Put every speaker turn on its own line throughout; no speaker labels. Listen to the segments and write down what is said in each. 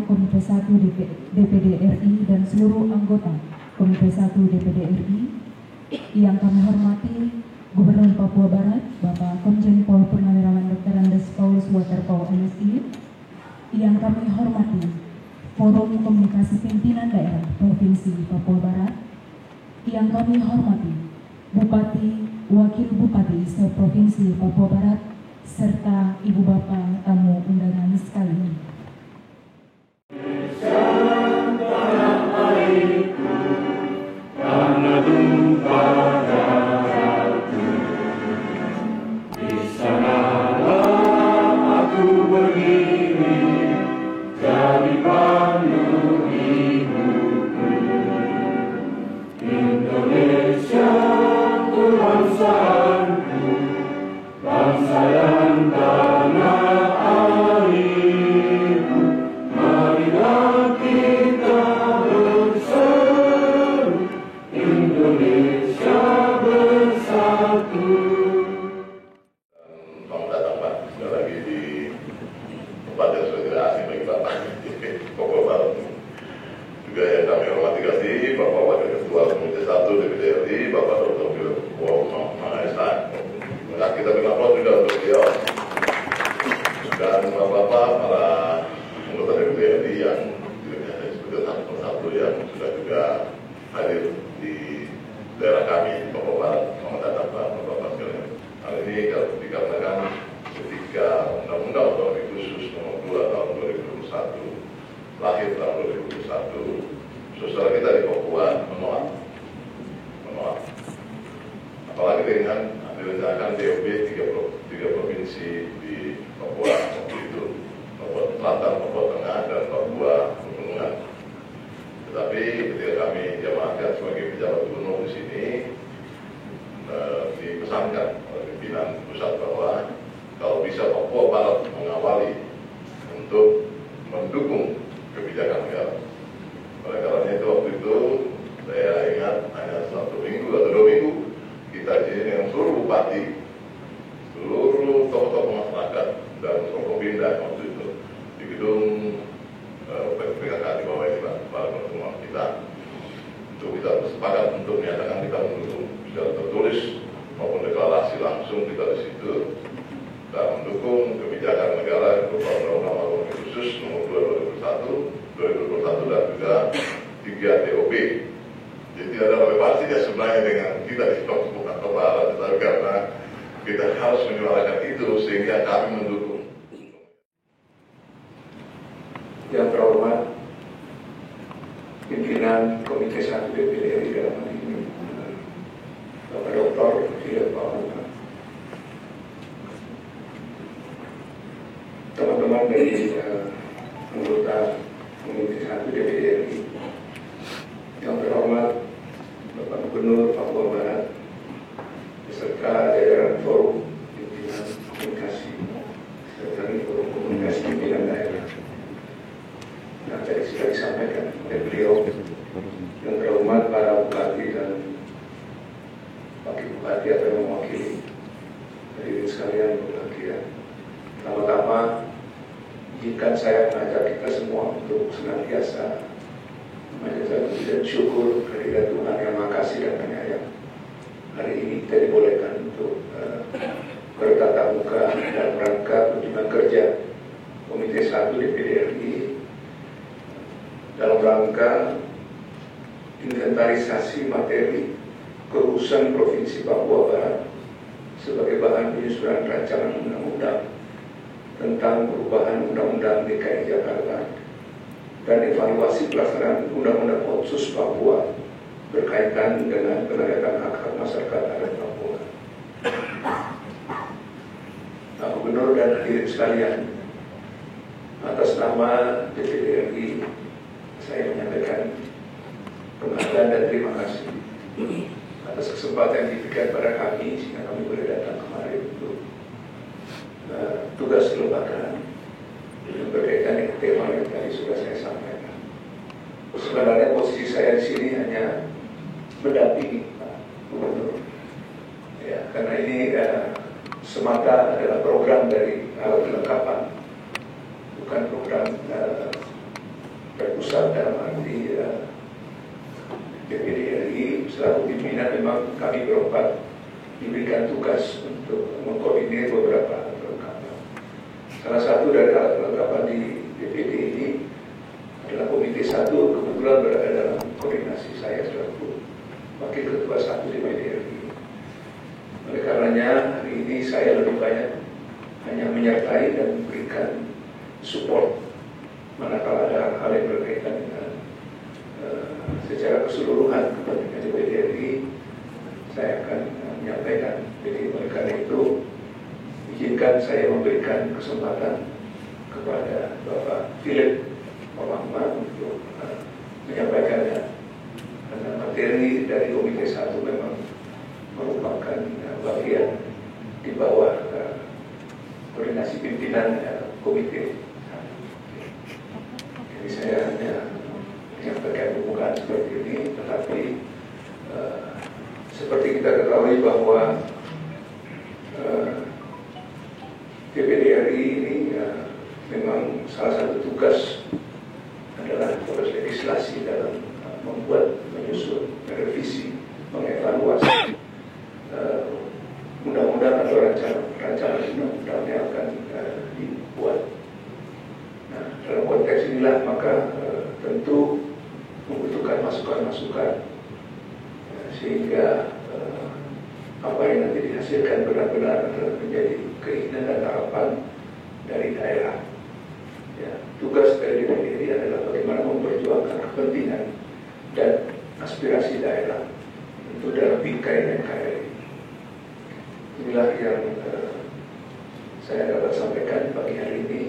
Komite 1 DPD RI dan seluruh anggota Komite 1 DPD RI yang kami hormati Gubernur Papua Barat, Bapak Komjen Pol Purnawirawan Dr. Andes Paulus Waterpau MSI, yang kami hormati Forum Komunikasi Pimpinan Daerah Provinsi Papua Barat, yang kami hormati Bupati, Wakil Bupati se-Provinsi Papua Barat, serta Ibu Bapak tamu undangan sekalian.
Juga yang kami hormati kasih Bapak Wakil Ketua Komite 1 DPD RI, Bapak Dr. Mahesa. Kita beri aplaus juga untuk beliau. Dan Bapak-Bapak, para anggota DPD RI yang sebagai satu persatu yang sudah juga hadir di daerah kami, Papua Barat, selamat datang Bapak-Bapak sekalian. Hal ini dikarenakan ketika Undang-Undang Otonomi Khusus Nomor 2 Tahun 2021 lahir tahun 2021, saudara kita di Papua menolak. Apalagi dengan direncanakan DOB 3 provinsi di Papua waktu itu, Papua Selatan, Papua Tengah, dan Papua Pegunungan. Tetapi ketika kami diamanatkan sebagai pejabat gubernur di sini, dipesankan oleh pimpinan pusat bahwa kalau bisa Papua Barat mengawali untuk mendukung kebijakan negara. Oleh karena itu waktu itu saya ingat hanya 1 minggu atau 2 minggu kita di sini dengan seluruh bupati, seluruh tokoh-tokoh masyarakat dan Forkopimda waktu itu di gedung PKK di bawah ini Balai Pertemuan kita, untuk kita bersepakat untuk menyatakan kita mendukung secara tertulis maupun deklarasi langsung kita di situ dan mendukung kebijakan negara berupa Undang-Undang Otonomi Khusus Nomor 2 2021 dan juga 3 DOB. Jadi tidak ada relevansinya sebenarnya dengan kita di Papua Barat, tetapi karena kita harus menyuarakan itu sehingga kami mendukung.
Yang terhormat pimpinan Komite 1 DPD RI dalam hal ini, Bapak Dr. teman-teman dari anggota Komite 1 DPD RI, yang terhormat Bapak Gubernur Papua Barat beserta jajaran Forum Pimpinan Komunikasi serta Forum Komunikasi Pimpinan Daerah. Nah, tadi sudah disampaikan oleh beliau, yang terhormat para bupati dan wakil bupati atau yang mewakili hadirin sekalian berbahagia. Pertama-tama, izinkan saya mengajak kita semua untuk senantiasa menjadi puji dan syukur kehadirat Tuhan yang Maha Kasih dan Penyayang. Hari ini kita dibolehkan untuk bertatap muka dalam rangka kunjungan kerja Komite 1 DPD RI dalam rangka inventarisasi materi keurusan Provinsi Papua Barat sebagai bahan penyusunan rancangan undang-undang tentang perubahan Undang-Undang DKI Jakarta dan evaluasi pelaksanaan Undang-Undang Otsus Papua berkaitan dengan penegakan hak-hak masyarakat adat Papua. Pak Gubernur dan hadirin sekalian, atas nama DPD RI saya menyampaikan penghargaan dan terima kasih atas kesempatan yang diberikan pada kami sehingga kami boleh datang kemari untuk tugas kelembagaan yang berkaitan dengan tema yang tadi sudah saya sampaikan. Sebenarnya posisi saya di sini hanya mendampingi Pak Gubernur, ya, karena ini semata adalah program dari alat kelengkapan, bukan program pusat dalam arti DPD RI selaku pimpinan memang kami berempat diberikan tugas untuk mengkoordinir beberapa kelengkapan. Salah satu dari alat kelengkapan di DPD ini adalah Komite 1, kebetulan berada dalam koordinasi saya selaku Wakil Ketua 1 DPD RI. Oleh karenanya hari ini saya lebih banyak hanya menyertai dan memberikan support manakala ada hal yang berkaitan dengan secara keseluruhan kepentingan DPD RI, saya akan menyampaikan. Jadi oleh karena itu izinkan saya memberikan kesempatan kepada Bapak Philip Pamangma untuk menyampaikannya, karena materi dari Komite 1 memang merupakan bagian di bawah koordinasi pimpinan komite. Jadi saya hanya menyampaikan pembukaan seperti ini, tetapi seperti kita ketahui bahwa DPD RI ini memang salah satu tugas adalah tugas legislasi dalam membuat, menyusun, merevisi, mengevaluasi undang-undang atau rancangan undang-undang yang akan dibuat. Nah, dalam konteks inilah maka tentu membutuhkan masukan-masukan sehingga apa yang nanti dihasilkan benar-benar menjadi keinginan dan harapan dari daerah. Ya, tugas dari DPD RI adalah bagaimana memperjuangkan kepentingan dan aspirasi daerah tentu dalam bingkai NKRI. Inilah yang saya dapat sampaikan pagi hari ini.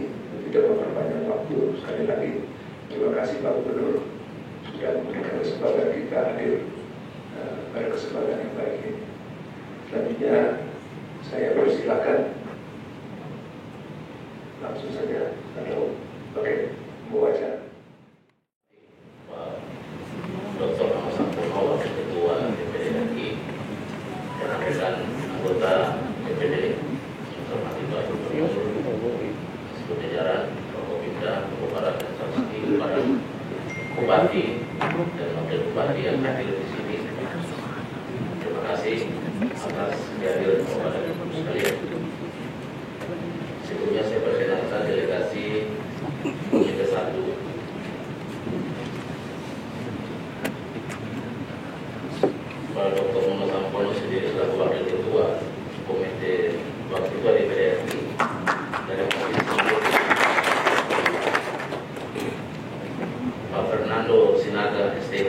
Tidak memperpanjang waktu. Sekali lagi terima kasih Pak Gubernur sudah memberikan kesempatan kita hadir pada kesempatan yang baik ini. Selanjutnya saya persilakan langsung saja atau pakai membaca.
Pak Dr. Ahmad Sampurno, Wakil Ketua DPD RI, dan rekan anggota DPD, terhormati Pak Gubernur, seluruh jajaran Forkopimda, Barat dan Saksi, para bupati dan wakil bupati yang hadir di sini. Terima kasih atas kehadiran kepada ibu sekalian. Sebelumnya saya perkenalkan delegasi Komite 1. Pak Dr. Ahmad Sampurno sendiri selaku Wakil Ketua Komite Wakil Ketua DPD RI dari Komisi 1. Pak Fernando Sinaga STH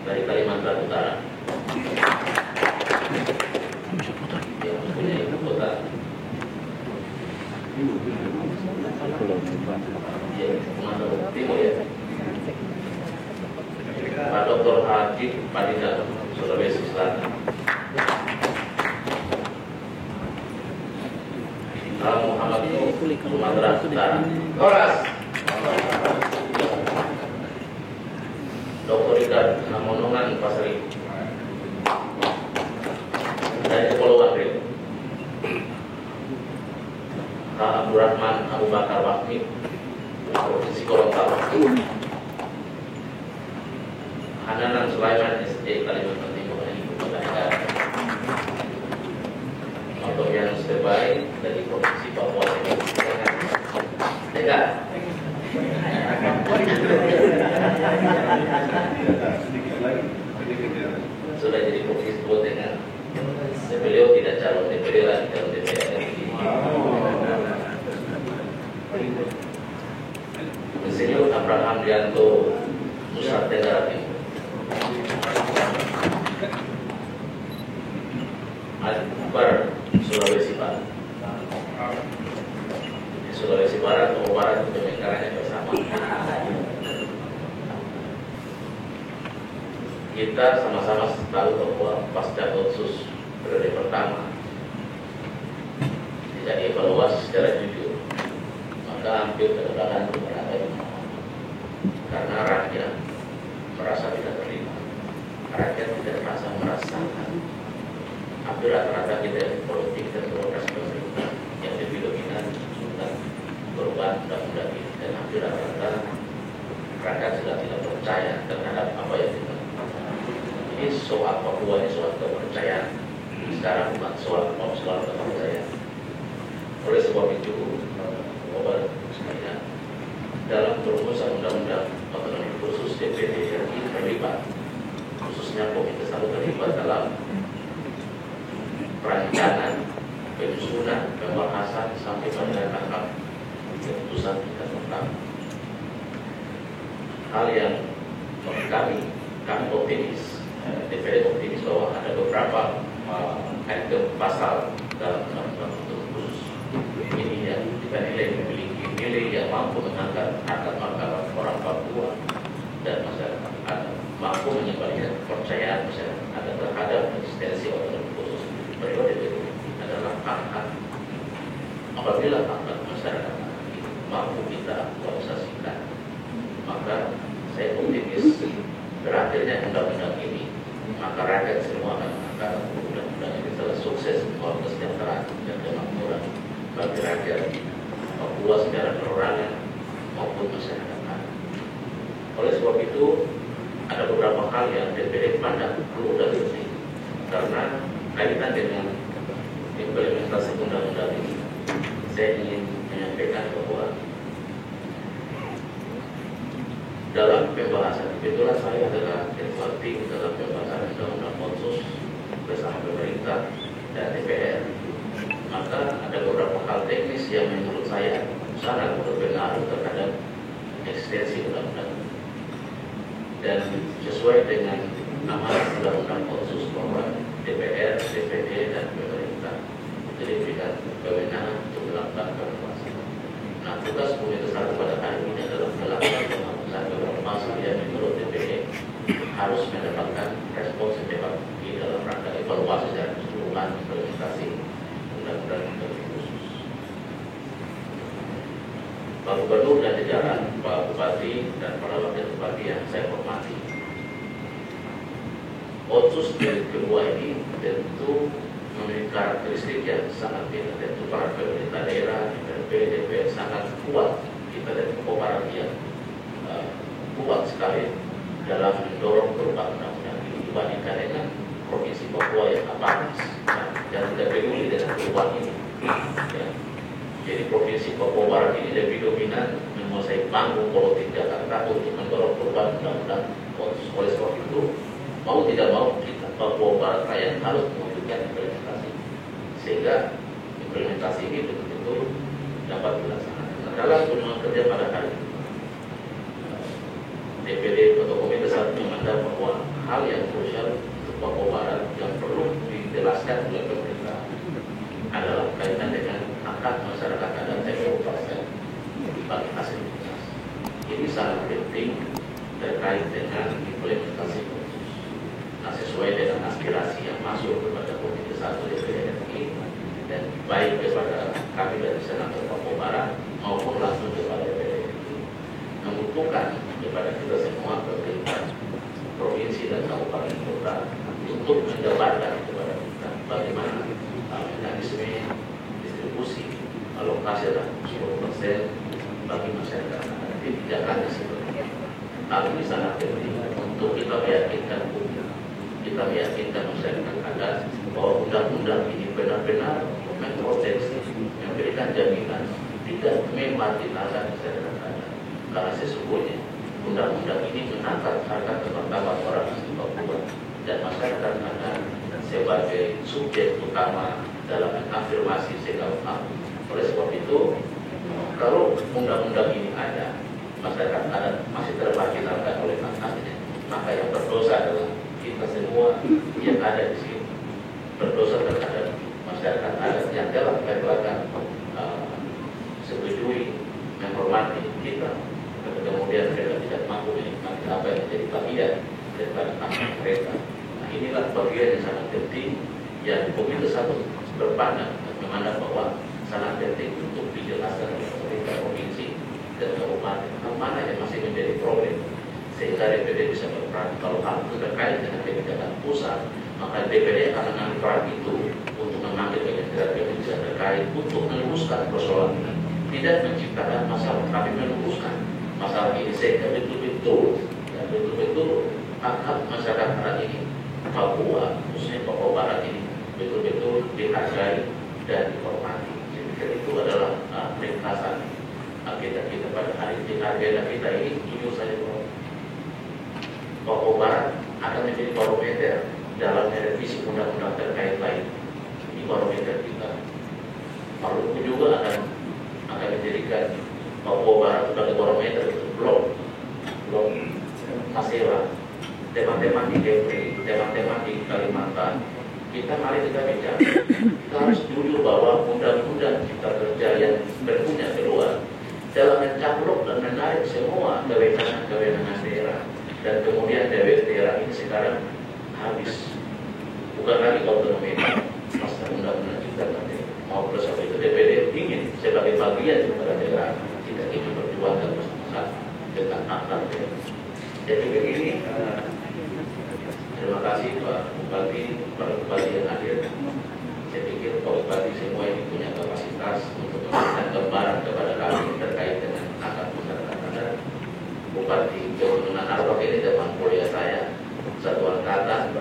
dari Kalimantan Utara yang mempunyai ibu kota Kalimantan Timur ya. Pak Dr. Haji Padina Sulawesi Selatan. Pak Muhammad Sumatera Utara. Koras. Dr. Richard Namonongan Pasari dari Kepulauan Riau. Pak Abdurrahman Abu Bakar Wakmi Provinsi Gorontalo. Hananan Sulaiman SD Kalimantan Timur Ibu Kota Negara. Notomian Stebai dari Provinsi Papua Tengah. Sudah jadi Provinsi Papua Tengah. Beliau tidak calon DPD lagi, calon DPR RI. Insinyur Abraham Dianto Nusa Tenggara Timur. Akbar Sulawesi Barat. Sulawesi Barat atau Barat itu pemekarannya bersama. Kita sama-sama tahu bahwa pasca Otsus periode pertama tidak dievaluasi secara jujur, maka hampir ketegangan berada karena rakyat merasa tidak terima, rakyat tidak merasa merasakan. Hampir rata-rata kita politik dan birokrasi pemerintah yang lebih dominan sudah perubahan undang-undang ini, dan hampir rata-rata masyarakat sudah tidak percaya terhadap apa yang kita lakukan. Ini soal Papua, ini soal kepercayaan. Sekarang bukan soal kepercayaan. Oleh sebab itu, Bapak sekalian, dalam perumusan undang-undang otonomi khusus DPD RI terlibat, khususnya Komite 1 terlibat dalam perancangan, penyusunan, pembahasan sampai pada tahap keputusan tingkat pertama. Hal yang kami optimis, DPD optimis bahwa ada beberapa item pasal dalam undang-undang khusus ini yang kita nilai memiliki nilai yang mampu mengangkat harkat martabat orang Papua dan masyarakat adat, mampu mengembalikan kepercayaan masyarakat adat terhadap eksistensi otonomi khusus periode itu adalah hak-hak. Apabila hak masyarakat mampu kita aktualisasikan, maka saya optimis berakhirnya undang-undang ini, maka rakyat semua akan mengatakan undang-undang ini telah sukses membawa kesejahteraan dan kemakmuran bagi rakyat Papua secara perorangan maupun masyarakat. Oleh sebab itu, ada beberapa hal yang DPD pandang perlu dan penting karena kaitan dengan implementasi undang-undang ini. Saya ingin menyampaikan bahwa dalam pembahasan, kebetulan saya adalah ketua tim dalam pembahasan undang-undang otsus bersama pemerintah dan DPR. Maka ada beberapa hal teknis yang menurut saya sangat berpengaruh terhadap eksistensi undang-undang. Dan sesuai dengan amanat undang-undang otsus bahwa DPR, DPD, dan pemerintah itu diberikan kewenangan untuk melakukan pengawasan. Nah, tugas Komite 1 pada hari ini adalah melakukan pengawasan beberapa pasal yang menurut DPD harus mendapatkan respon secepat mungkin dalam rangka evaluasi secara keseluruhan implementasi undang-undang khusus. Pak Gubernur dan jajaran, Pak Bupati dan para wakil bupati yang saya hormati, otsus jilid kedua ini tentu memiliki karakteristik yang sangat beda. Tentu para pemerintah daerah, DPR sangat kuat, kita dari Papua Barat yang kuat sekali dalam mendorong perubahan undang-undang ini dibandingkan dengan provinsi Papua yang apatis dan tidak peduli dengan perubahan ini. Ya. Jadi provinsi Papua Barat ini lebih dominan menguasai panggung politik Jakarta untuk mendorong perubahan undang-undang. Oleh sebab itu, mau tidak mau kita Papua Barat yang harus mewujudkan implementasi, sehingga implementasi ini betul-betul dapat dilaksanakan. Nah, dalam kunjungan kerja pada hari ini, DPD atau Komite 1 memandang bahwa hal yang krusial untuk Papua Barat yang perlu dijelaskan oleh pemerintah adalah kaitan dengan hak masyarakat adat TPO bagi hasil tugas. Ini sangat penting terkait dengan implementasi khusus. Nah, sesuai dengan aspirasi yang masuk kepada Komite 1 DPD RI dan baik kepada kami dari Senator Papua Barat maupun langsung kepada DPD RI, membutuhkan kepada kita semua pemerintah provinsi dan kabupaten kota untuk menjabarkan kepada kita bagaimana mekanisme distribusi alokasi dan 10% bagi masyarakat. Kebijakannya seperti ini. Hal ini sangat penting untuk kita meyakinkan publik, kita meyakinkan masyarakat adat bahwa undang-undang ini benar-benar memproteksi, memberikan jaminan, tidak memarginalkan masyarakat adat. Karena sesungguhnya undang-undang ini mengangkat harkat martabat orang asli Papua dan masyarakat adat sebagai subjek utama dalam mengafirmasi segala hal. Oleh sebab itu, kalau undang-undang ini ada, masyarakat adat masih termarginalkan oleh hak-haknya, maka yang berdosa adalah kita semua yang ada di sini. Berdosa terhadap masyarakat adat yang telah belakang setujui menghormati kita, kemudian mereka tidak mampu menikmati apa yang menjadi bagian daripada hak mereka. Nah, inilah bagian yang sangat penting yang Komite 1 berpandang dan memandang bahwa sangat penting untuk dijelaskan oleh pemerintah provinsi dan kabupaten hal mana yang masih menjadi problem, sehingga DPD bisa berperan. Kalau hal itu terkait dengan kebijakan pusat, maka DPD akan mengambil peran itu untuk memanggil kebijakan terkait untuk meluruskan persoalan ini, tidak menciptakan masalah, tapi meluruskan masalah ini sehingga betul-betul betul-betul, ya betul-betul hak-hak masyarakat Barat ini, Papua, khususnya Papua Barat ini betul-betul dihargai dan dihormati. Jadi itu adalah ringkasan agenda kita pada hari ini. Agenda kita ini jujur saja bahwa Papua Barat akan menjadi barometer dalam revisi undang-undang terkait lain. Ini barometer kita. Maluku juga akan menjadikan Papua Barat sebagai barometer belum hasilnya. Teman-teman di Kepri, teman-teman di Kalimantan, mari kita bicara. Kita harus jujur bahwa undang-undang cipta kerja yang berpunya keluar dalam mencakup dan menarik semua kewenangan daerah, dan kemudian daerah ini sekarang habis, bukan lagi otonomi masa undang-undang cipta kerja mau bersama itu. DPD ingin sebagai bagian daripada daerah kita ingin berjuangkan bersama dengan hak-hak daerah. Jadi begini, terima kasih Pak Bupati, Pak Bupati yang hadir. Saya pikir Pak Bupati semua ini punya kapasitas untuk memberikan gambaran kepada kami terkait dengan hak masyarakat adat. Bupati Kebunan Arbak ini teman kuliah saya, satu angkatan.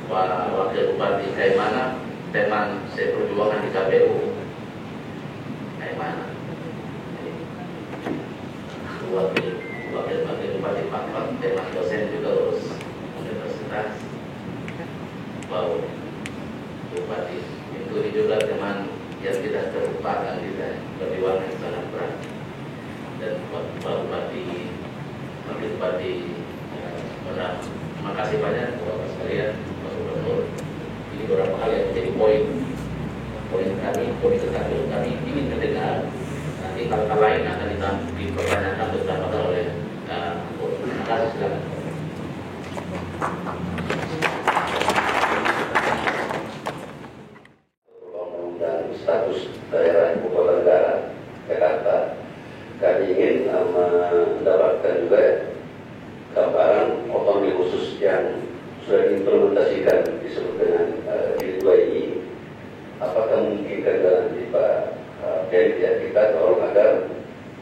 Pak Wakil Bupati Kaimana, teman seperjuangan di KPU Kaimana. Wakil Bupati Papua, teman dosen juga lulus universitas. Wow, Bupati itu juga teman yang tidak terlupakan, kita perjuangan sangat berat. Dan Pak Bupati, Wakil Bupati, terima kasih banyak Bapak sekalian, Pak Gubernur. Ini beberapa hal yang menjadi poin kami ingin mendengar. Nanti hal lain akan dipertanyakan bersama oleh terima kasih. Silakan.
Dan status daerah ibu kota negara Jakarta, kami ingin mendapatkan juga gambaran otonomi khusus yang sudah diimplementasikan disebut dengan jilid 2 ini. Apakah mungkin dalam Pak Dari ya, kita tolong agar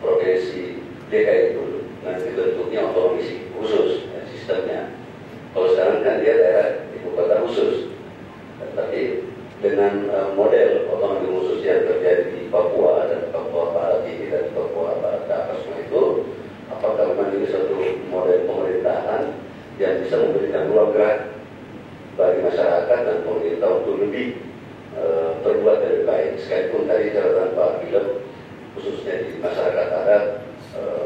provinsi DKI itu nanti bentuknya otonomi khusus sistemnya. Kalau sekarang kan dia daerah ibu kota khusus, tapi dengan model otonomi khusus yang terjadi di Papua dan Papua Barat ini dan Papua Barat atas semua itu, apakah memang ini satu model pemerintahan yang bisa memberikan ruang gerak bagi masyarakat dan pemerintah untuk lebih berbuat lebih baik. Sekalipun tadi catatan Pak Bilem khususnya di masyarakat adat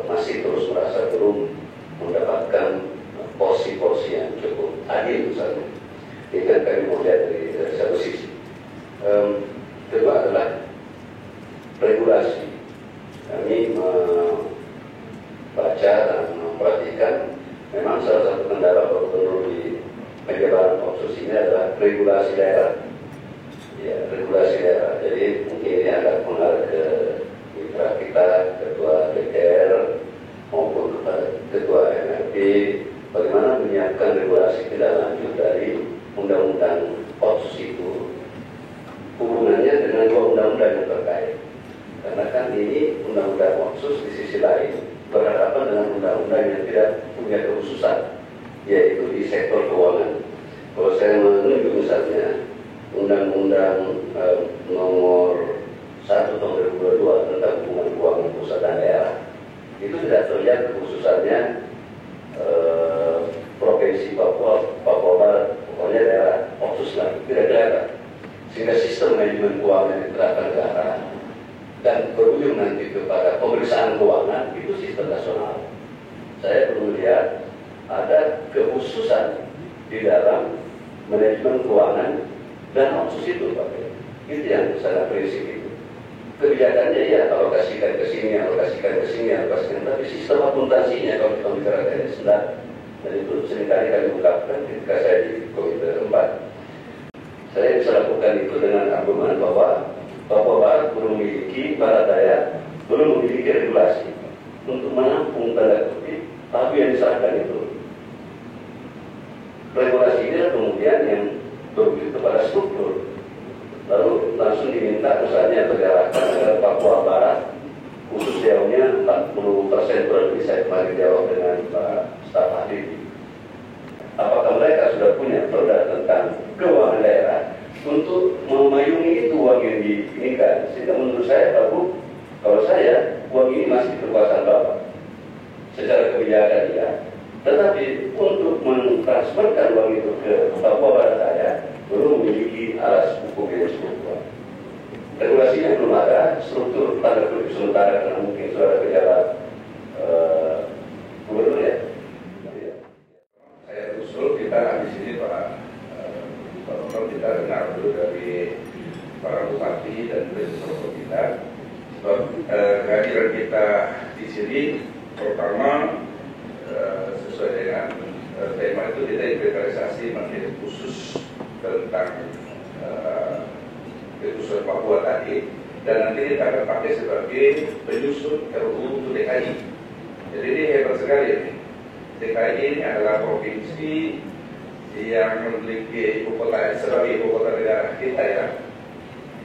masih terus merasa belum mendapatkan porsi-porsi yang cukup adil misalnya. Ini kan kami melihat dari satu sisi. Kedua adalah regulasi. Kami membaca dan memperhatikan memang salah satu kendala gubernur di penjabaran otsus ini adalah regulasi daerah. Ya, regulasi daerah. Jadi mungkin ini agak mengarah ke mitra kita, ketua DPR maupun ketua MRP, bagaimana menyiapkan regulasi tidak lanjut dari undang-undang otsus itu, hubungannya dengan dua undang-undang yang terkait. Karena kan ini undang-undang otsus di sisi lain berhadapan dengan undang-undang yang tidak punya kekhususan, yaitu di sektor keuangan. Kalau saya menunjuk misalnya Undang-Undang nomor 1 tahun 2022 tentang hubungan keuangan pusat dan daerah, itu tidak terlihat kekhususannya provinsi Papua Barat, pokoknya daerah otsus lagi, tidak kelihatan. Sehingga sistem manajemen keuangan yang diterapkan negara dan berujung nanti kepada pemeriksaan keuangan itu sistem nasional. Saya belum melihat ada kekhususan di dalam manajemen keuangan dan otsus itu, Pak. Itu yang sangat prinsip itu. Kebijakannya ya alokasikan ke sini, tapi sistem akuntansinya kalau kita bicara dari sendat, dan itu seringkali kami ungkapkan ketika saya di Komite 4. Saya bisa lakukan itu dengan argumen bahwa Papua Barat belum memiliki, Barat Daya belum memiliki regulasi untuk menampung tanda kutip tapi yang diserahkan itu. Regulasi ini kemudian yang berwujud kepada struktur, lalu langsung diminta misalnya tergarahkan agar Papua Barat khusus jauhnya 40% berarti saya kemarin menjawab dengan Pak Staf Ahli. Apakah mereka sudah punya perda tentang keuangan daerah untuk memayungi itu uang yang diinginkan? Sehingga menurut saya Pak Bu, kalau saya uang ini masih kekuasaan Bapak secara kebijakan ya. Tetapi untuk mentransferkan uang itu ke Papua Barat saya belum memiliki alas hukum yang cukup kuat. Regulasinya belum ada, struktur tanda kutip sementara karena mungkin sudah ada pejabat gubernur ya.
Saya usul kita di sini Pak Gubernur, kita dengar dulu dari para bupati dan presiden kita. Sebab kehadiran kita di sini pertama sesuai dengan tema itu kita inventarisasi materi khusus tentang kekhususan Papua tadi, dan nanti kita akan pakai sebagai penyusun RUU untuk DKI. Jadi ini hebat sekali ini. DKI ini adalah provinsi yang memiliki ibu kota sebagai ibu kota negara kita ya,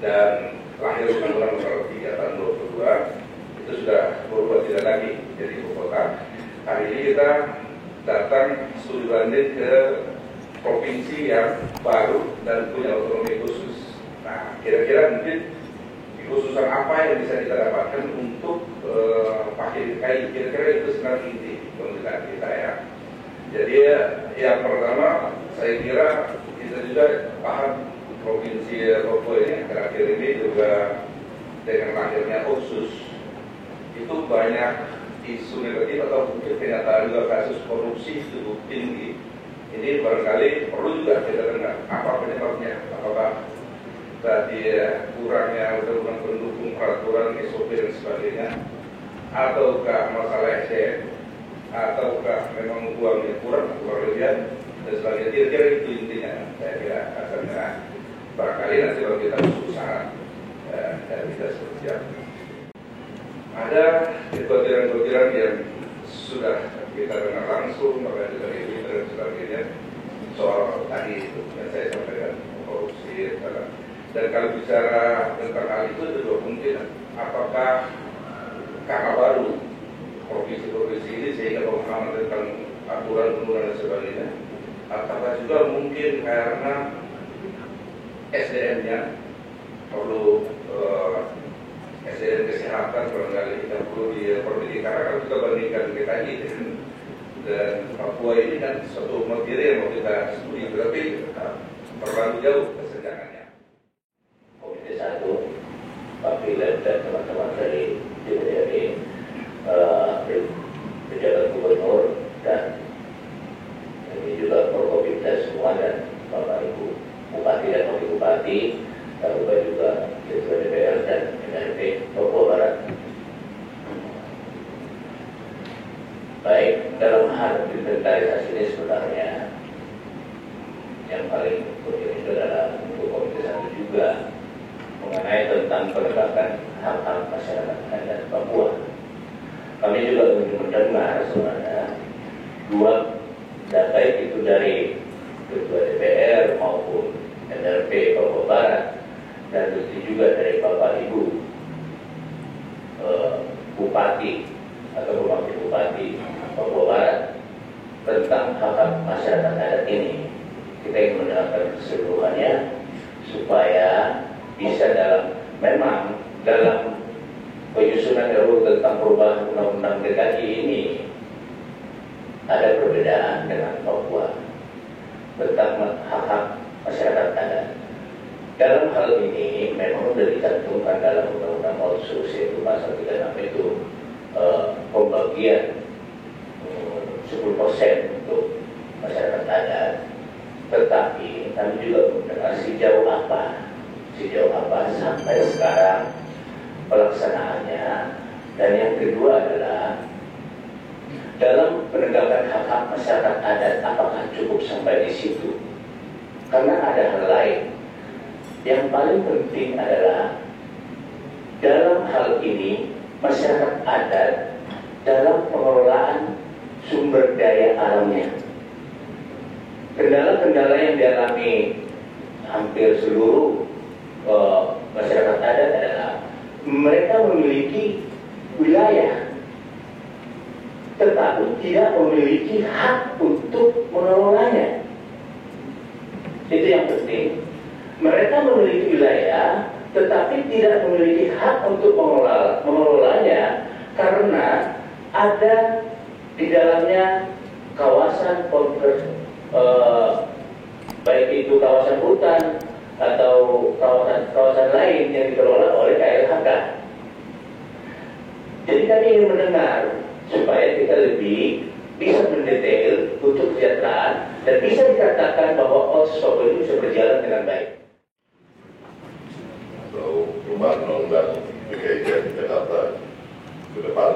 dan lahir Undang-Undang Nomor 3 tahun 2022 itu sudah berubah tidak lagi jadi ibu kota. Hari ini kita datang studi banding ke provinsi yang baru dan punya otonomi khusus. Nah, kira-kira mungkin kekhususan apa yang bisa kita dapatkan untuk pakai DKI? Kira-kira itu sebenarnya inti pemerintahan kita ya. Jadi yang pertama saya kira kita juga paham provinsi Papua ini akhir-akhir ini juga dengan lahirnya OSUS itu banyak isu negatif atau mungkin kenyataan juga kasus korupsi cukup tinggi. Ini barangkali perlu juga kita dengar apa penyebabnya, apakah tadi kurangnya undang-undang pendukung peraturan SOP dan sebagainya, ataukah masalah SDM, ataukah memang uangnya kurang atau berlebihan dan sebagainya. Kira-kira itu intinya saya kira karena barangkali nanti kalau kita berusaha dan kita seperti apa. Ada kekhawatiran-kekhawatiran yang sudah kita dengar langsung, maka dari Twitter dan sebagainya soal tadi itu yang saya sampaikan korupsi. Dan kalau bicara tentang hal itu ada dua kemungkinan. Apakah karena baru provinsi-provinsi ini sehingga pemahaman tentang aturan undang dan sebagainya, ataukah juga mungkin karena SDM-nya perlu SDM kesehatan barangkali kita perlu diperbaiki karena kalau kita bandingkan DKI dan Papua ini kan suatu materi yang mau kita studi, tapi terlalu jauh kesenjangannya.
Komite 1, Pak Pilet dan teman-teman dari DPRD, pejabat gubernur dan ini juga Forkopimda semua dan Bapak Ibu Bupati dan Wakil Bupati, lalu juga Ketua DPR dan NRP Papua Barat. Baik, dalam hal inventarisasi ini sebenarnya yang paling penting itu adalah untuk Komite 1 juga mengenai tentang penegakan hak-hak masyarakat adat Papua. Kami juga mendengar sebenarnya dua data itu dari Ketua DPR maupun NRP Papua Barat dan tentu juga dari Bapak Ibu Bupati atau Wakil Bupati Papua Barat tentang hak-hak masyarakat adat ini. Kita ingin mendengarkan keseluruhannya supaya bisa memang dalam penyusunan RUU tentang perubahan undang-undang DKI ini ada perbedaan dengan Papua tentang hak-hak masyarakat adat. Dalam hal ini memang sudah dicantumkan dalam undang-undang OSUS yaitu pasal 36 itu pembagian 10% untuk masyarakat adat. Tetapi kami juga mendengar sejauh apa sampai sekarang pelaksanaannya, dan yang kedua adalah dalam penegakan hak-hak masyarakat adat apakah cukup sampai di situ? Karena ada hal lain. Yang paling penting adalah dalam hal ini masyarakat adat dalam pengelolaan sumber daya alamnya. Kendala-kendala yang dialami hampir seluruh masyarakat adat adalah mereka memiliki wilayah tetapi tidak memiliki hak untuk mengelolanya. Itu yang penting. Mereka memiliki wilayah, tetapi tidak memiliki hak untuk mengelolanya karena ada di dalamnya kawasan baik itu kawasan hutan atau kawasan lain yang dikelola oleh KLHK. Jadi kami ingin mendengar supaya kita lebih bisa mendetail untuk kesejahteraan dan bisa dikatakan bahwa otsus Papua ini bisa berjalan dengan baik.
Untuk perubahan undang-undang DKI Jakarta ke depan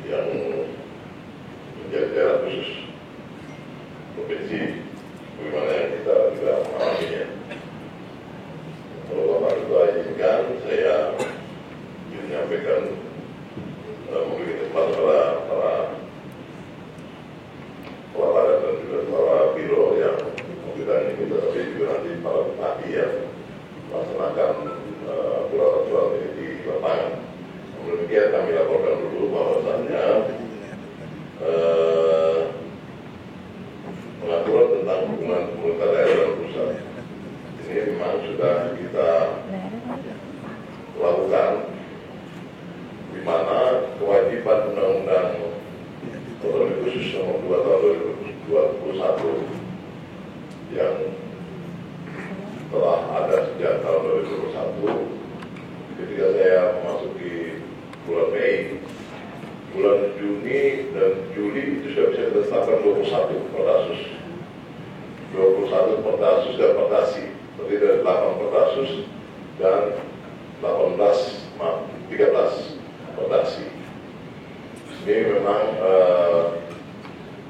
yang menjadi daerah khusus provinsi, bagaimana yang kita juga mengalaminya. Kalau Bapak Ketua izinkan, saya ingin menyampaikan memberi kesempatan para badan dan juga para biro yang memberikan ini, tetapi juga nanti para bupati yang melaksanakan peraturan ini di lapangan. Namun demikian kami laporkan dulu bahwasannya pengaturan tentang hubungan pemerintah daerah dan pusat ini memang sudah kita lakukan, di mana kewajiban Undang-Undang Otonomi Khusus Nomor 2 Tahun 2021 yang telah ada sejak tahun 2021. Ketika saya memasuki bulan Mei, bulan Juni dan Juli itu sudah bisa ditetapkan 21 Perdasus. 21 Perdasus dan Perdasi. Tadi dari 8 Perdasus dan 13 Perdasi. Ini memang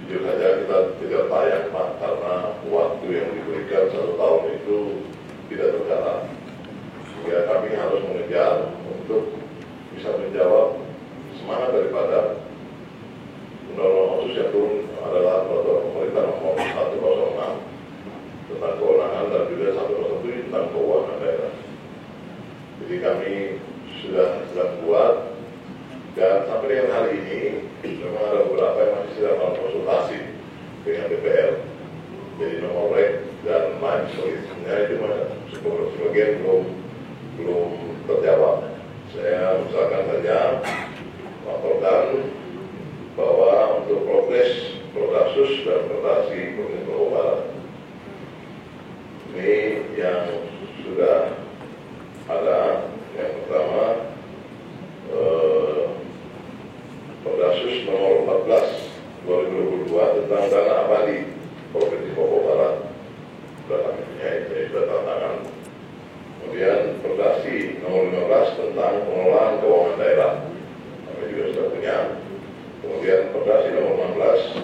jujur saja kita tidak layak, Pak, karena waktu yang diberikan 1 tahun itu tidak terjalan. Sehingga kami harus mengejar untuk bisa menjawab semangat daripada Undang-Undang Otsus yang turun adalah peraturan pemerintah nomor 106 tentang kewenangan dan juga 107 tentang keuangan daerah. Jadi kami sudah buat, dan sampai dengan hari ini memang ada beberapa yang masih sedang melakukan konsultasi dengan DPR. Jadi nomor rek dan lain sebagainya itu sebagian belum terjawab. Saya misalkan saja laporkan bahwa untuk progres Perdasus dan Perdasi Provinsi Papua Barat ini yang sudah ada, yang pertama Perdasus nomor 14 2022 tentang dana abadi Provinsi Papua Barat sudah kami punya, ini sudah tanda tangan. Kemudian Perdasi nomor 15 tentang pengelolaan keuangan daerah kami juga sudah punya. Kemudian Perdasi nomor 16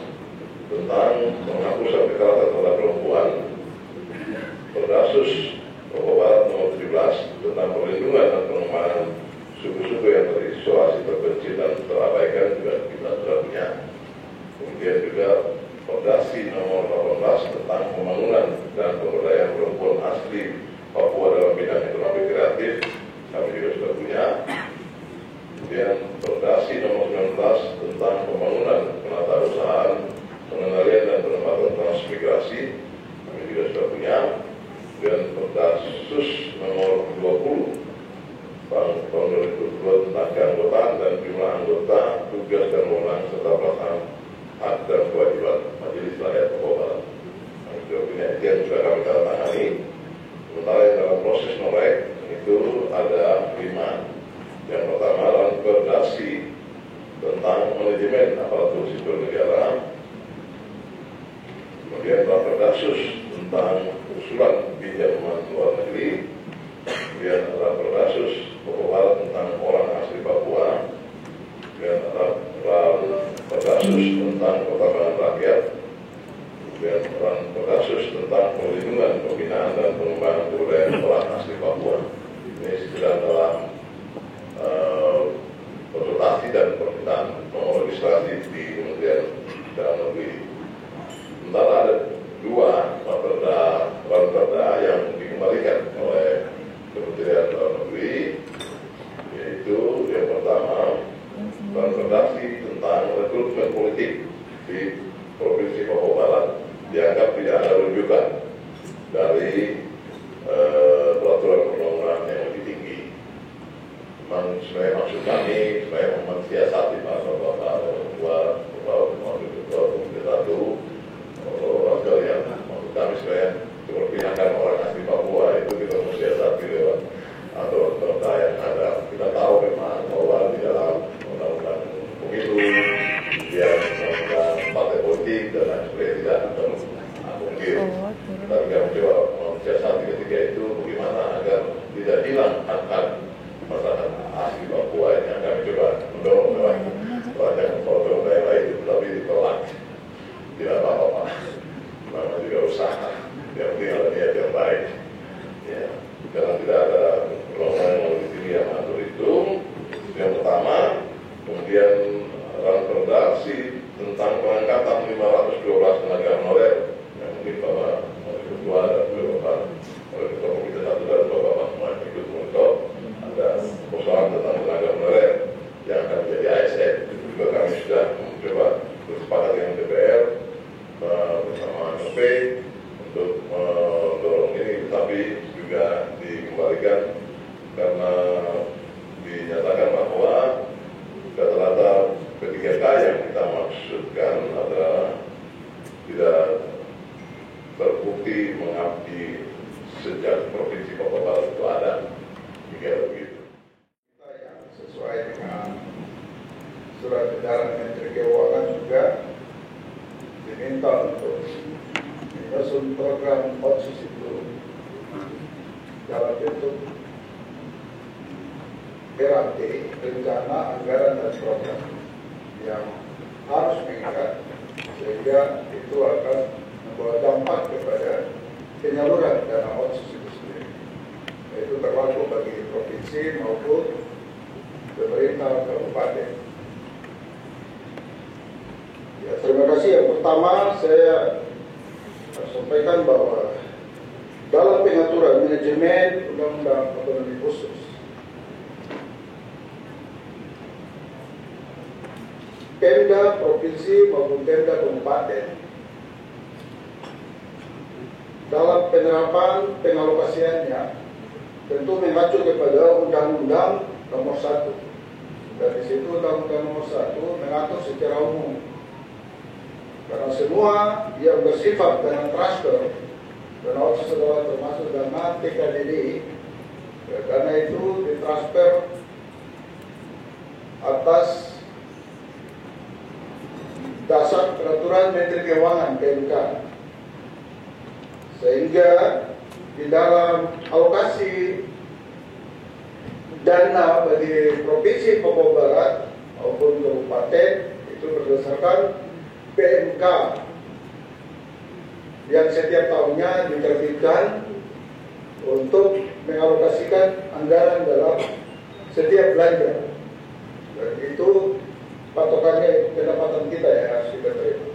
tentang penghapusan kekerasan terhadap perempuan. Perdasus Papua Barat nomor 17 tentang perlindungan dan pengembangan suku-suku yang terisolasi, terbenci dan terabaikan juga kita sudah punya. Kemudian juga Perdasi nomor 18 tentang pembangunan dan pemberdayaan perempuan asli Papua dalam bidang ekonomi kreatif kami juga sudah punya. Kemudian Perdasi nomor 19 tentang pembangunan penata-usahaan, pengendalian dan penempatan transmigrasi kami juga sudah punya. Dan Perdasus nomor 20 tahun 2022 tentang keanggotaan dan jumlah anggota, tugas dan wewenang serta pelaksanaan hak dan kewajiban Majelis Rakyat Papua Barat. Kami sudah punya, itu yang sudah kami tanda tangani. Sementara yang dalam proses norek itu ada 5. Yang pertama adalah Perdasi tentang manajemen aparatur sipil negara. Kemudian Perdasus tentang usulan pinjaman luar negeri. Kemudian ada Perdasus Papua Barat tentang orang asli Papua. Kemudian ada Perdasus tentang pertambangan rakyat. Kemudian Perdasus tentang perlindungan, pembinaan dan pengembangan kebudayaan orang asli Papua. Ini sedang dalam konsultasi dan permintaan nomor legislasi di Kementerian Dalam Negeri. Sementara ada 2 perda yang dikembalikan oleh Kementerian Dalam Negeri, yaitu yang pertama Perdasi rekrutmen politik di Provinsi Papua Barat dianggap tidak ada rujukan dari peraturan perundang-undangan yang lebih tinggi. Memang sebenarnya maksud kami supaya mensiasati para bapak sekalian, maksud kami supaya memperpindahkan orang asli Papua itu kita mensiasati lewat aturan-aturan yang ada. Kita tahu memang bahwa di dalam undang-undang pemilu, kemudian undang-undang partai politik dan lain sebagainya tidak akomodir. Tapi kami coba mensiasati ketika itu bagaimana agar tidak hilang hak-hak masyarakat asli Papua ini. Yang kami coba mendorong memang banyak program daerah itu, tapi ditolak. Tidak apa-apa, memang juga usaha yang penting ada niat yang baik. Ya, karena tidak ada perlawanan yang lebih tinggi yang mengatur itu. Yang pertama, kemudian rekomendasi tentang pengangkatan 512 tenaga honorer yang mungkin Bapak Ketua dan Bapak Ketua Komite 1 dan Bapak semua ikut monitor. Ada persoalan tentang tenaga honorer yang akan menjadi ASN. Itu juga kami sudah mencoba bersepakat dengan DPR bersama MP untuk mendorong ini, tapi juga dikembalikan karena dinyatakan bahwa rata-rata P3K yang kita maksudkan adalah tidak terbukti mengabdi sejak Provinsi Papua Barat itu ada. Begitu.
Kita yang sesuai dengan surat edaran Menteri Keuangan juga diminta untuk menyusun program otsus itu dalam bentuk RAP, rencana anggaran dan program yang harus mengikat, sehingga itu akan membawa dampak kepada penyaluran dana otsus itu sendiri. Itu terlaku bagi provinsi maupun pemerintah kabupaten. Ya, terima kasih. Yang pertama saya sampaikan bahwa dalam pengaturan manajemen Undang-Undang Otonomi Khusus, Pemda provinsi maupun Pemda kabupaten dalam penerapan pengalokasiannya tentu mengacu kepada Undang-Undang Nomor 1. Dan di situ Undang-Undang Nomor 1 mengatur secara umum. Karena semua yang bersifat dengan transfer, dana otsus adalah termasuk dana TKDD, ya, dana itu ditransfer atas dasar peraturan Menteri Keuangan (PMK). Sehingga di dalam alokasi dana bagi Provinsi Papua Barat maupun kabupaten itu berdasarkan PMK yang setiap tahunnya diterbitkan untuk mengalokasikan anggaran dalam setiap belanja. Dan itu patokannya pendapatan kita yang harus kita terima.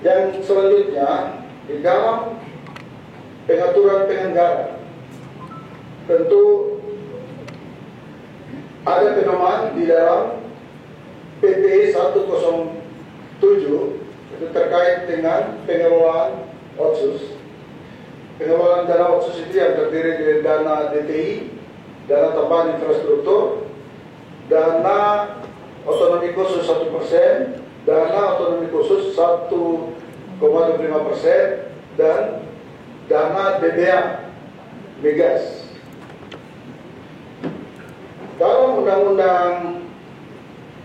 Yang selanjutnya, di dalam pengaturan penganggaran tentu ada pedoman di dalam PP 107 itu terkait dengan pengelolaan otsus. Pengelolaan dana otsus itu yang terdiri dari dana DTI, dana tambahan infrastruktur, dana otonomi khusus 1%, dana otonomi khusus 1,25%, dan dana DBA migas. Dalam Undang-Undang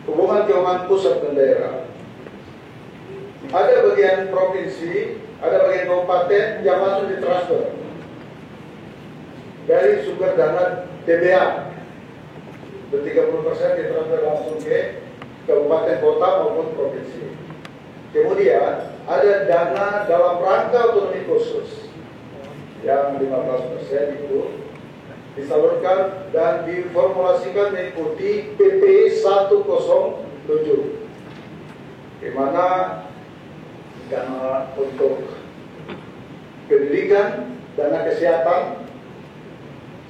Hubungan Keuangan Pusat dan Daerah, ada bagian provinsi, ada bagian kabupaten yang langsung ditransfer dari sumber dana DBA. 30% ditransfer langsung ke kabupaten kota maupun provinsi. Kemudian ada dana dalam rangka otonomi khusus yang 15% itu disalurkan dan diformulasikan mengikuti PP 107, di mana dana untuk pendidikan, dana kesehatan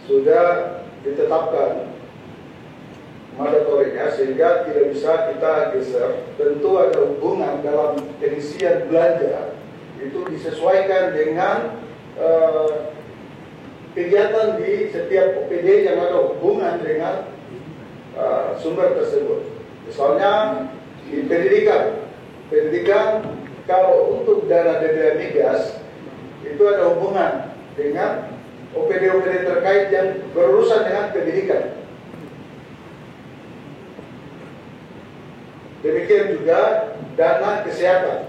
sudah ditetapkan
mandatorinya sehingga tidak bisa kita geser. Tentu ada hubungan dalam pengisian belanja itu disesuaikan dengan kegiatan di setiap OPD yang ada hubungan dengan sumber tersebut. Misalnya di pendidikan kalau untuk dana DBA migas itu ada hubungan dengan OPD-OPD terkait yang berurusan dengan pendidikan. Demikian juga dana kesehatan.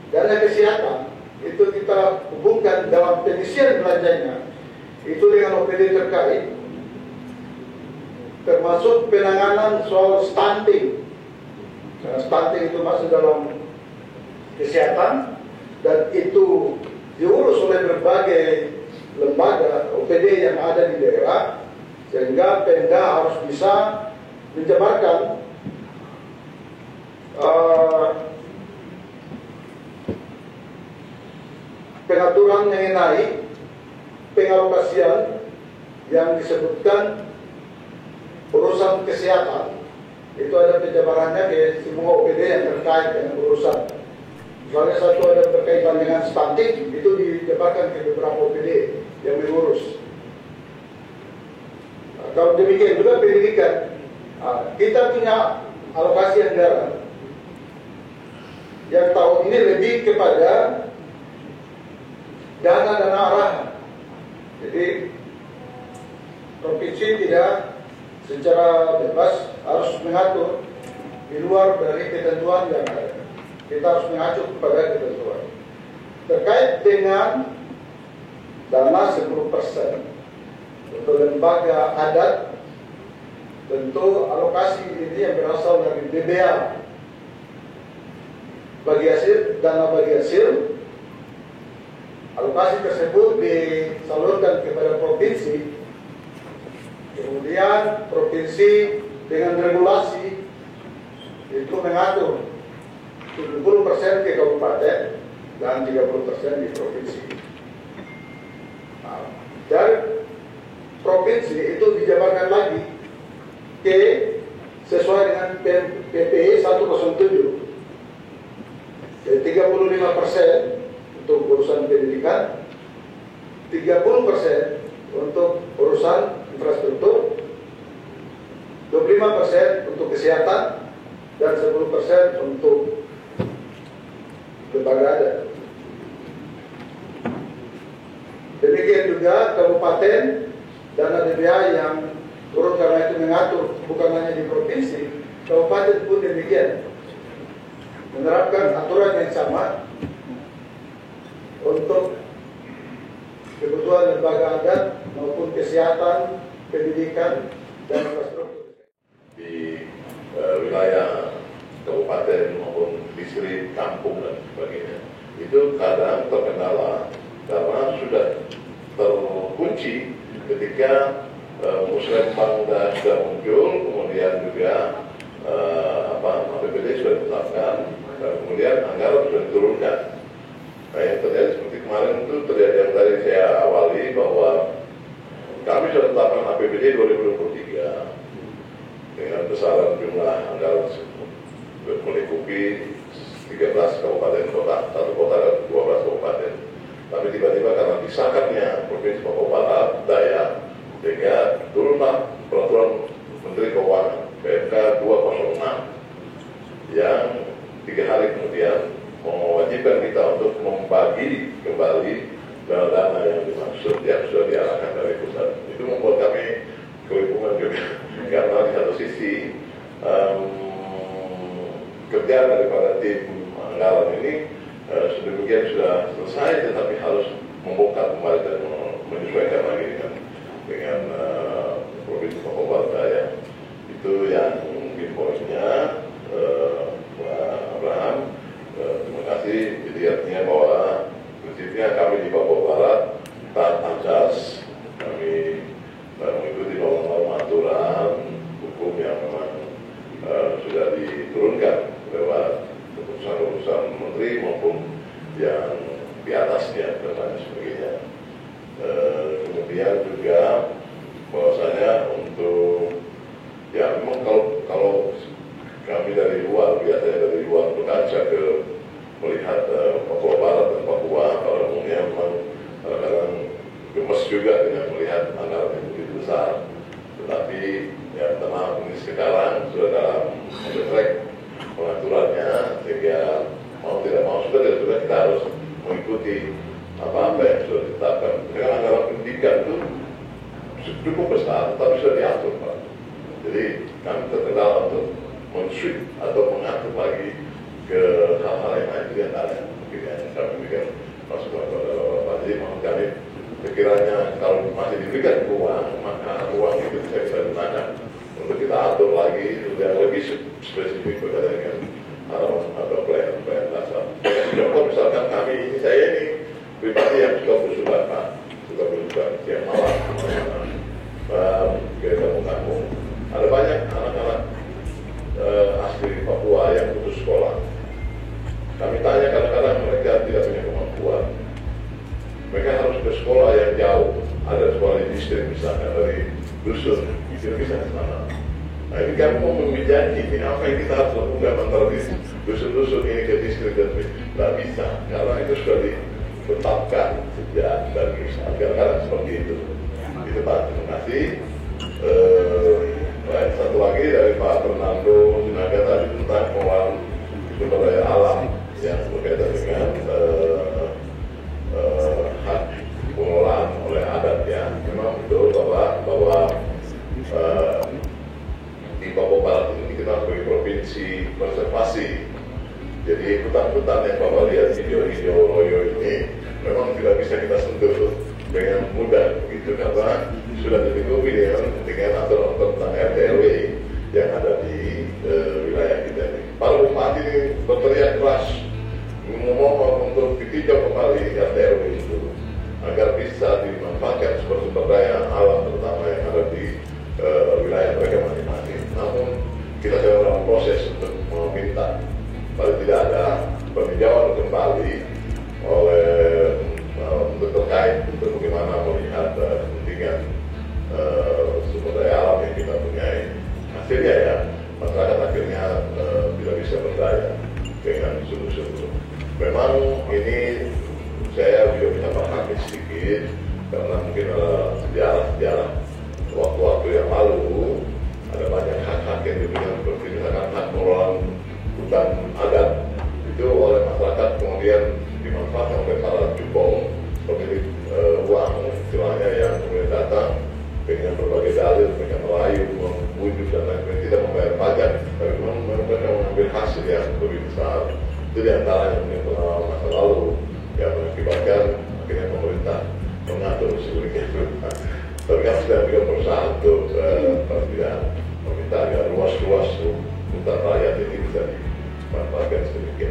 Dana kesehatan itu kita hubungkan dalam pengisian belanjanya itu dengan OPD terkait, termasuk penanganan soal stunting. Karena stunting itu masuk dalam kesehatan dan itu diurus oleh berbagai lembaga OPD yang ada di daerah, sehingga Pemda harus bisa menjabarkan pengaturan mengenai pengalokasian yang disebutkan urusan kesehatan. Itu ada penjabarannya ke semua OPD yang terkait dengan urusan. Misalnya satu ada berkaitan dengan stunting, itu dijabarkan ke beberapa OPD yang mengurus. Kalau demikian juga pendidikan, kita punya alokasi anggaran yang tahun ini lebih kepada dana arahan. Jadi provinsi tidak secara bebas harus mengatur di luar dari ketentuan yang ada. Kita harus mengacu kepada ketentuan. Terkait dengan dana 10% untuk lembaga adat, tentu alokasi ini yang berasal dari DBA bagi hasil, dana bagi hasil. Alokasi tersebut disalurkan kepada provinsi. Kemudian provinsi dengan regulasi itu mengatur 70% ke kabupaten dan 30% di provinsi. Dari provinsi itu dijabarkan lagi ke sesuai dengan PPE 107. Jadi 35% untuk urusan pendidikan, 30% untuk urusan infrastruktur, 25% untuk kesehatan, dan 10% untuk lembaga adat. Demikian juga kabupaten dana DBA yang turun karena itu mengatur bukan hanya di provinsi, kabupaten pun demikian menerapkan aturan yang sama untuk kebutuhan lembaga adat maupun kesehatan, pendidikan, dan infrastruktur.
Di wilayah kabupaten maupun distrik, kampung dan sebagainya, itu kadang terkendala karena sudah terkunci ketika musrembang sudah muncul, kemudian juga APBD sudah ditetapkan, kemudian anggaran sudah diturunkan. Nah, yang terjadi seperti kemarin itu terjadi yang tadi saya awali bahwa kami sudah tetapkan APBD 2023 dengan besaran jumlah anggaran melingkupi 13 kabupaten kota, 1 kota dan 12 kabupaten. Tapi tiba-tiba karena disahkannya Provinsi Papua Barat Daya, sehingga turunlah peraturan Menteri Keuangan PMK 206 yang 3 hari kemudian mewajibkan kita untuk membagi kembali dana yang dimaksud yang sudah diarahkan dari pusat. Itu membuat kami kebingungan juga karena di satu sisi kerja daripada tim anggaran ini sedemikian sudah selesai, tetapi harus membongkar kembali dan menyesuaikan lagi dengan Provinsi Papua Barat Daya. Itu yang mungkin poinnya, Pak Abraham. Terima kasih. Jadi artinya bahwa prinsipnya kami di Papua Barat taat azas, kami mengikuti norma aturan hukum yang memang sudah diturunkan lewat keputusan-keputusan menteri maupun yang di atasnya dan lain sebagainya. Kemudian juga bahwasanya untuk ya memang men-switch atau mengatur lagi ke hal-hal yang lain itu yang ada. Mungkin yang kami berikan masukan kepada Bapak. Jadi maksud kami, sekiranya kalau masih diberikan ruang, maka ruang itu bisa kita gunakan untuk kita atur lagi yang lebih spesifik berkaitan dengan harapan atau pelayanan dasar. Contoh misalkan kami ini, saya ini pribadi yang suka berusukan Pak, suka berusukan siang malam, ke kampung-kampung. Ada banyak anak-anak asli Papua yang putus sekolah. Kami tanya kadang-kadang mereka tidak punya kemampuan. Mereka harus ke sekolah yang jauh. Ada sekolah di distrik misalnya dari dusun, itu bisa ke sana. Nah ini kami mau menjanji, ini apa yang kita harus lakukan antara dusun-dusun ini ke distrik dan tidak bisa, karena itu sudah ditetapkan sejak dari kadang-kadang seperti itu. Itu Pak, terima kasih. Satu lagi dari Pak Fernando Sinaga tadi tentang pengelolaan sumber daya alam yang berkaitan dengan hak pengelolaan oleh adat ya. Memang betul bahwa di Papua Barat ini dikenal sebagai provinsi konservasi. Jadi hutan-hutan yang Bapak lihat hijau-hijau loyo ini memang tidak bisa kita sentuh dengan mudah begitu, karena sudah ditutupi dengan aturan tentang RT/RW yang ada di wilayah kita ini. Para bupati ini berteriak keras memohon untuk ditinjau kembali RT/RW itu agar bisa dimanfaatkan sumber daya alam terutama yang ada di wilayah mereka masing-masing. Namun kita sedang dalam proses untuk meminta paling tidak ada peninjauan kembali oleh untuk terkait untuk bagaimana melihat kepentingan sumber daya alam yang kita punyai. Hasilnya ya masyarakat akhirnya tidak bisa berdaya dengan sungguh-sungguh. Memang ini saya juga bisa memahami sedikit karena mungkin sejarah waktu-waktu yang lalu ada banyak hak-hak yang diberikan seperti misalkan hak pengelolaan hutan adat itu oleh masyarakat kemudian dimanfaatkan oleh para jupong pemilik uang istilahnya yang kemudian datang dengan berbagai dalil, dengan merayu, membujuk dan lain-lain, tidak membayar pajak, tapi mereka mengambil hasil yang lebih besar. Itu diantara yang punya pengalaman masa lalu yang mengakibatkan akhirnya pemerintah mengatur seluruhnya itu. Tapi kan sudah juga berusaha untuk tidak meminta agar luas-luas hutan rakyat ini bisa dimanfaatkan sedemikian.